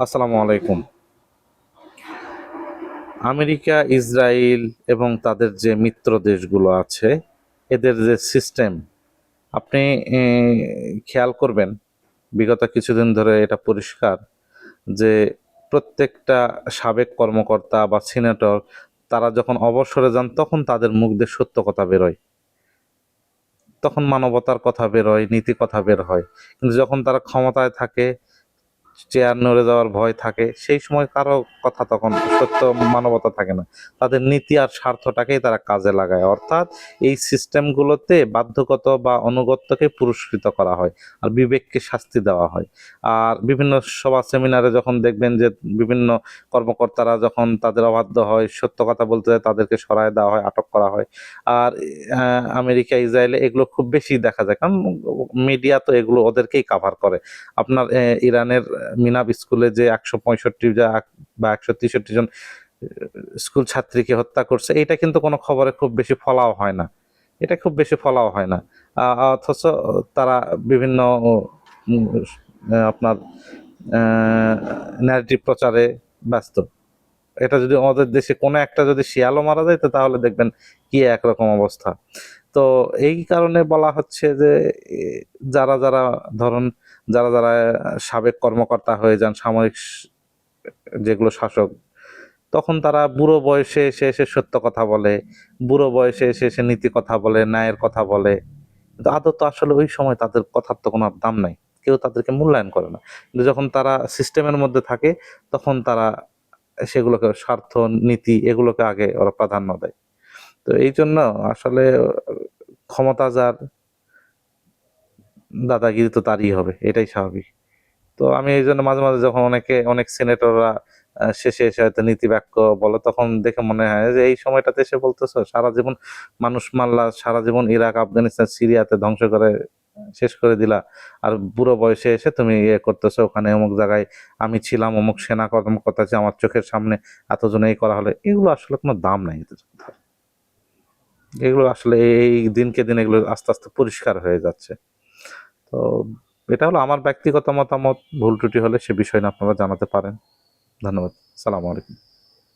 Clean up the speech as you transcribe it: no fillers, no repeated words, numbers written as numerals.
আসসালামু আলাইকুম। America, Israel এবং তাদের যে মিত্র দেশগুলো আছে, এদের যে সিস্টেম আপনি এ, খেয়াল করবেন, বিগত কিছুদিন ধরে এটা পরিষ্কার যে প্রত্যেকটা সাবেক কর্মকর্তা বা সিনেটর তারা যখন অবসরে যান তখন তাদের মুখ দিয়ে সত্য কথা বেরোয়, তখন মানবতার কথা বেরোয়, নীতি কথা বের হয়। কিন্তু যখন তারা ক্ষমতায় থাকে, চেয়ার নড়ে যাওয়ার ভয় থাকে, সেই সময় কারো কথা তখন সত্য মানবতা থাকে না। তাদের নীতি আর স্বার্থটাকেই তারা কাজে লাগায়, অর্থাৎ এই সিস্টেমগুলোতে বাধ্যগত বা অনুগত্যকে পুরস্কৃত করা হয় আর বিবেককে শাস্তি দেওয়া হয়। আর বিভিন্ন সভা সেমিনারে যখন দেখবেন যে বিভিন্ন কর্মকর্তারা যখন তাদের অবাধ্য হয়, সত্য কথা বলতে যায়, তাদেরকে সরায় দেওয়া হয়, আটক করা হয়। আর আমেরিকা, ইসরায়েলে এগুলো খুব বেশি দেখা যায়, কারণ মিডিয়া তো এগুলো ওদেরকেই কাভার করে। আপনার ইরানের মিনাব স্কুলে যে ১৬৫ বা ১৬৩ জন স্কুল ছাত্রীকে হত্যা করছে, এটা কিন্তু কোনো খবরে খুব বেশি ফলাও হয় না। এটা খুব বেশি ফলাও হয় না। অথচ তারা বিভিন্ন উম, আপনার ন্যারেটিভ প্রচারে ব্যস্ত। এটা যদি আমাদের দেশে কোনো একটা যদি শিয়ালও মারা যায়, তো তাহলে দেখবেন কি একরকম অবস্থা। তো এই কারণে বলা হচ্ছে যে এ, যারা ধরুন, যারা সাবেক কর্মকর্তা হয়ে যান, সামরিক যেগুলো শাসক, তখন তারা বুড়ো বয়সে এসে এসে সত্য কথা বলে, বুড়ো বয়সে এসে এসে নীতি কথা বলে, ন্যায়ের কথা বলে। কিন্তু আদত আসলে ওই সময় তাদের কথার তো কোনো আর দাম নাই, কেউ তাদেরকে মূল্যায়ন করে না। কিন্তু যখন তারা সিস্টেমের মধ্যে থাকে, তখন তারা সেগুলোকে স্বার্থ, নীতি এগুলোকে আগে ওরা প্রাধান্য দেয়। তো এই জন্য আসলে ক্ষমতা যার, দাদাগিরি তো তারই হবে, এটাই স্বাভাবিক। তো আমি এই জন্য মাঝে মাঝে যখন অনেক সিনেটররা শেষে এসে হয়তো নীতি বাক্য বলে, তখন দেখে মনে হয় যে এই সময়টাতে এসে বলতেছো, সারা জীবন মানুষ মারলা, সারা জীবন ইরাক, আফগানিস্তান, সিরিয়াতে ধ্বংস করে শেষ করে দিলা, আর বুড়ো বয়সে এসে তুমি ইয়ে করতেছো, ওখানে অমুক জায়গায় আমি ছিলাম, অমুক সেনা কর্মকর্তা যে আমার চোখের সামনে এতজন এই করা হলে, এগুলো আসলে কোনো দাম নাই এদের কথার। এগুলো আসলে এই দিনকে দিন এগুলো আস্তে আস্তে পরিষ্কার হয়ে যাচ্ছে। তো এটা হলো আমার ব্যক্তিগত মতামত। ভুল ত্রুটি হলে সে বিষয় নিয়ে আপনারা জানাতে পারেন। ধন্যবাদ। সালামু আলাইকুম।